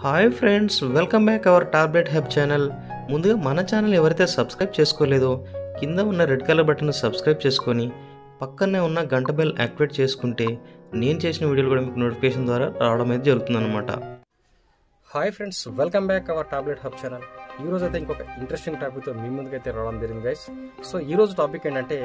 Hi friends, welcome back our tablet hub channel. ముందుగా మన channel ఎవరైతే సబ్స్క్రైబ్ చేసుకోలేదో కింద ఉన్న రెడ్ కలర్ బటన్ సబ్స్క్రైబ్ చేసుకొని పక్కనే ఉన్న గంట బెల్ యాక్టివేట్ చేసుకుంటే నేను చేసిన వీడియోలు కూడా మీకు నోటిఫికేషన్ ద్వారా రావడం అయితే జరుగుతుందన్నమాట. Hi friends, welcome back our tablet hub channel. ఈ రోజు అయితే ఇంకొక ఇంట్రెస్టింగ్ టాపిక్తో మీ ముందుకైతే రావడం జరిగింది గైస్. సో ఈ రోజు టాపిక్ ఏంటంటే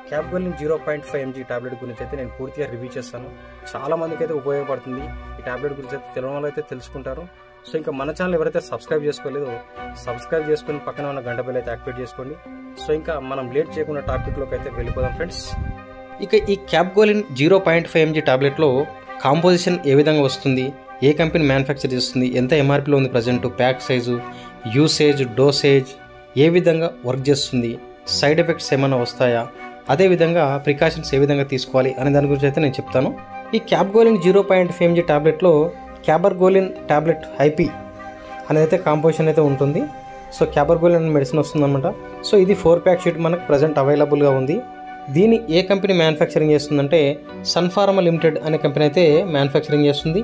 క్యాప్గోలిన్ 0.5 mg టాబ్లెట్ గురించి అయితే నేను పూర్తిగా రివ్యూ చేస్తాను. చాలా మందికి అయితే ఉపయోగపడుతుంది. ఈ టాబ్లెట్ గురించి అయితే తెలియని వాళ్ళు అయితే తెలుసుకుంటారు. సో ఇంకా మన ఛానల్ ఎవరైతే సబ్స్క్రైబ్ చేసుకోలేదో సబ్స్క్రైబ్ చేసుకుని పక్కన ఉన్న గంట బెల్ అయితే యాక్టివేట్ చేసుకోండి. సో ఇంకా మనం లేట్ చేయకుండా టాపిక్లోకి అయితే వెళ్ళిపోదాం ఫ్రెండ్స్. ఇక ఈ క్యాప్గోలిన్ 0.5 mg టాబ్లెట్లో కాంపోజిషన్ ఏ విధంగా వస్తుంది, ఏ కంపెనీ మ్యానుఫ్యాక్చర్ చేస్తుంది, ఎంత ఎంఆర్పీలో ఉంది present, pack size, usage, dosage, ఏ విధంగా వర్క్ చేస్తుంది, సైడ్ ఎఫెక్ట్స్ ఏమైనా వస్తాయా, అదేవిధంగా ప్రికాషన్స్ ఏ విధంగా తీసుకోవాలి అనే దాని గురించి అయితే నేను చెప్తాను. ఈ క్యాప్గోలిన్ 0.5 mg టాబ్లెట్లో క్యాబర్గోలిన్ టాబ్లెట్ ఐపీ అనేది అయితే కాంపోజిషన్ అయితే ఉంటుంది. సో క్యాబర్గోలిన్ అనే మెడిసిన్ వస్తుందన్నమాట. సో ఇది 4 ప్యాక్ షీట్ మనకు ప్రజెంట్ అవైలబుల్గా ఉంది. దీన్ని ఏ కంపెనీ మ్యానుఫ్యాక్చరింగ్ చేస్తుందంటే సన్ ఫార్మా లిమిటెడ్ అనే కంపెనీ అయితే మ్యానుఫ్యాక్చరింగ్ చేస్తుంది.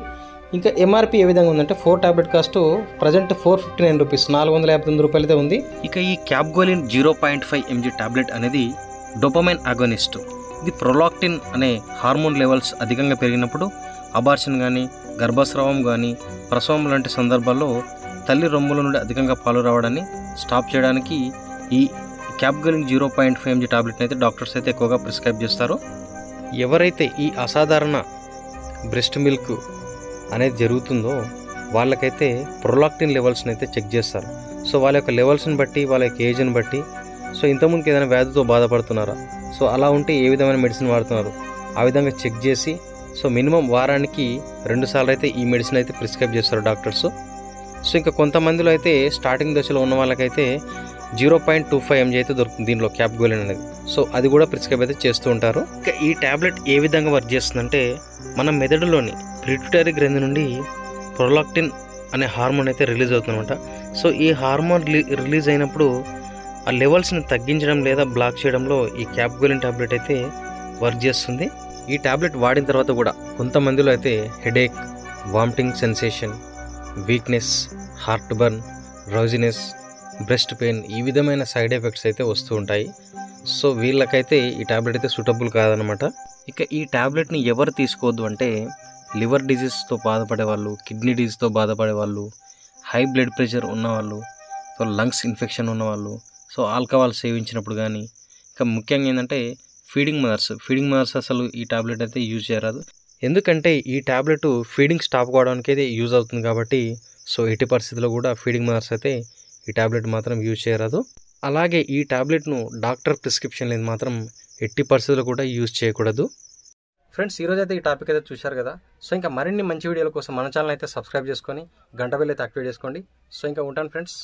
ఇంకా ఎంఆర్పీ ఏ విధంగా ఉందంటే 4 టాబ్లెట్ కాస్ట్ ప్రజెంట్ 459 రూపీస్, 459 రూపాయలు అయితే ఉంది. ఇక ఈ క్యాప్గోలిన్ 0.5 mg టాబ్లెట్ అనేది డోపమైన్ అగోనిస్ట్. ఇది ప్రొలాక్టిన్ అనే హార్మోన్ లెవెల్స్ అధికంగా పెరిగినప్పుడు అబార్షన్ కానీ, గర్భస్రావం కానీ, ప్రసవం లాంటి సందర్భాల్లో తల్లి రొమ్ముల నుండి అధికంగా పాలు రావడాన్ని స్టాప్ చేయడానికి ఈ క్యాప్గోలిన్ 0.5 mg టాబ్లెట్ని అయితే డాక్టర్స్ అయితే ఎక్కువగా ప్రిస్క్రైబ్ చేస్తారు. ఎవరైతే ఈ అసాధారణ బ్రెస్ట్ మిల్క్ అనేది జరుగుతుందో వాళ్ళకైతే ప్రొలాక్టిన్ లెవెల్స్ని అయితే చెక్ చేస్తారు. సో వాళ్ళ యొక్క లెవెల్స్ని బట్టి, వాళ్ళ యొక్క ఏజ్ని బట్టి, సో ఇంతకుముందుకు ఏదైనా వ్యాధితో బాధపడుతున్నారా, సో అలా ఉంటే ఏ విధమైన మెడిసిన్ వాడుతున్నారు ఆ విధంగా చెక్ చేసి, సో మినిమం వారానికి 2 సార్లు అయితే ఈ మెడిసిన్ అయితే ప్రిస్క్రైబ్ చేస్తారు డాక్టర్స్. సో ఇంకా కొంతమందిలో అయితే స్టార్టింగ్ దశలో ఉన్న వాళ్ళకైతే 0.25 mg అయితే దొరుకుతుంది దీనిలో క్యాప్గోలిన్ అనేది. సో అది కూడా ప్రిస్క్రైబ్ అయితే చేస్తూ ఉంటారు. ఇంకా ఈ టాబ్లెట్ ఏ విధంగా వర్క్ చేస్తుందంటే మన మెదడులోని పిట్యూటరీ గ్రంథి నుండి ప్రొలాక్టిన్ అనే హార్మోన్ అయితే రిలీజ్ అవుతుందన్నమాట. సో ఈ హార్మోన్ రిలీజ్ అయినప్పుడు ఆ లెవెల్స్ని తగ్గించడం లేదా బ్లాక్ చేయడంలో ఈ క్యాప్గోలిన్ టాబ్లెట్ అయితే వర్క్ చేస్తుంది. ఈ టాబ్లెట్ వాడిన తర్వాత కూడా కొంతమందిలో అయితే headache, vomiting sensation, weakness, heart burn, drowsiness, breast pain, ఈ విధమైన సైడ్ ఎఫెక్ట్స్ అయితే వస్తూ ఉంటాయి. సో వీళ్ళకైతే ఈ టాబ్లెట్ అయితే సూటబుల్ కాదనమాట. ఇక ఈ టాబ్లెట్ని ఎవరు తీసుకోవద్దు అంటే లివర్ డిజీజ్తో బాధపడే వాళ్ళు, కిడ్నీ డిజీజ్తో బాధపడే వాళ్ళు, హై బ్లడ్ ప్రెషర్ ఉన్నవాళ్ళు, సో లంగ్స్ ఇన్ఫెక్షన్ ఉన్నవాళ్ళు, సో ఆల్కహాల్ సేవించినప్పుడు కానీ, ఇంకా ముఖ్యంగా ఏంటంటే ఫీడింగ్ మదర్స్ అసలు ఈ టాబ్లెట్ అయితే యూజ్ చేయరాదు. ఎందుకంటే ఈ టాబ్లెట్ ఫీడింగ్ స్టాప్ కావడానికి అయితే యూజ్ అవుతుంది కాబట్టి, సో ఎట్టి పరిస్థితుల్లో కూడా ఫీడింగ్ మదర్స్ అయితే ఈ టాబ్లెట్ మాత్రం యూజ్ చేయరాదు. అలాగే ఈ టాబ్లెట్ను డాక్టర్ ప్రిస్క్రిప్షన్ లేదు మాత్రం ఎట్టి పరిస్థితుల్లో కూడా యూజ్ చేయకూడదు. ఫ్రెండ్స్, ఈరోజు అయితే ఈ టాపిక్ అయితే చూశారు కదా. సో ఇంకా మరిన్ని మంచి వీడియోల కోసం మన ఛానల్ అయితే సబ్స్క్రైబ్ చేసుకొని గంట బెల్ అయితే యాక్టివేట్ చేసుకోండి. సో ఇంకా ఉంటాను ఫ్రెండ్స్.